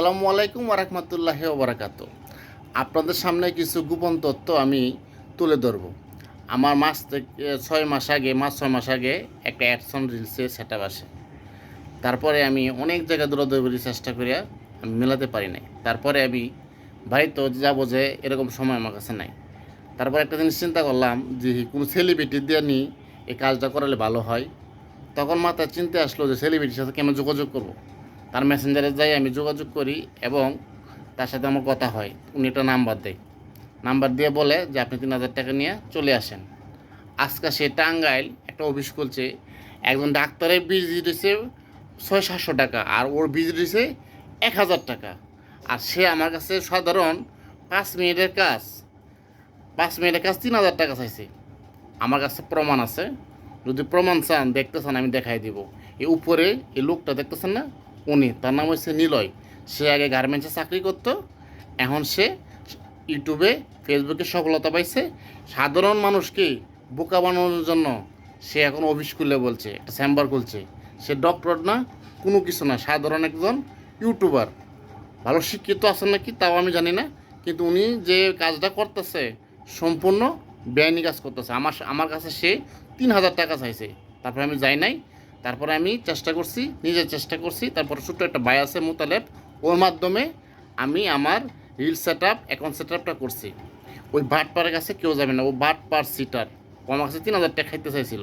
আসসালামু আলাইকুম ওয়া রাহমাতুল্লাহি ওয়া বারাকাতুহু। আপনাদের সামনে কিছু গোপন তথ্য আমি তুলে ধরব। আমার 6 মাস আগে একটা অ্যাডসন রিলসে সেটআপ আসে। তারপরে আমি অনেক জায়গায় দৌড়াদৌড়ি করার চেষ্টা করিয়া আমি মেলাতে পারি নাই। তারপরে আমি বাড়িতে যাবো যে এরকম সময় আমার কাছে নাই। তারপর একটা জিনিস চিন্তা করলাম যে কোনো সেলিব্রিটি দিয়ে নিয়ে এই কাজটা করালে ভালো হয়। তখন মাথায় চিন্তা আসলো যে সেলিব্রিটির সাথে কেমন যোগাযোগ করব। তার মেসেঞ্জারে যাই আমি যোগাযোগ করি এবং তার সাথে আমার কথা হয়। উনি একটা নাম্বার দেয়, নাম্বার দিয়ে বলে যে আপনি 3,000 টাকা নিয়ে চলে আসেন। আজকে সে টাঙ্গাইল একটা অফিস খুলছে, একজন ডাক্তারের বিল দিয়েছে 600-700 টাকা, আর ওর বিল দিয়েছে 1,000 টাকা। আর সে আমার কাছে সাধারণ 5 মিনিটের কাজ 3,000 টাকা চাইছে। আমার কাছে প্রমাণ আছে, যদি প্রমাণ চান দেখতে চান আমি দেখাই দিব। এই উপরে এই লোকটা দেখতেছেন না, উনি, তার নাম হচ্ছে নিলয়। সে আগে গার্মেন্টসে চাকরি করতো, এখন সে ইউটিউবে ফেসবুকে সফলতা পাইছে। সাধারণ মানুষকে বোকা বানানোর জন্য সে এখন অফিস খুলে বলছে, একটা চেম্বার খুলছে। সে ডক্টর না, কোনো কিছু না, সাধারণ একজন ইউটিউবার। ভালো শিক্ষিত আছেন নাকি তাও আমি জানি না, কিন্তু উনি যে কাজটা করতেছে সম্পূর্ণ বেআইনি কাজ করতেছে। আমার কাছে সে 3,000 টাকা চাইছে। তারপরে আমি যাই নাই। তারপরে আমি চেষ্টা করছি, নিজের চেষ্টা করছি। তারপরে ছোট্ট একটা ভাই আছে মোতালেব, ওর মাধ্যমে আমি আমার রিল অ্যাকাউন্ট সেট আপটা করছি। ওই বাটপারের কাছে কেউ যাবে না, ও বাটপার সিটার। ও আমার কাছে 3,000 টাকা খাইতে চাইছিল।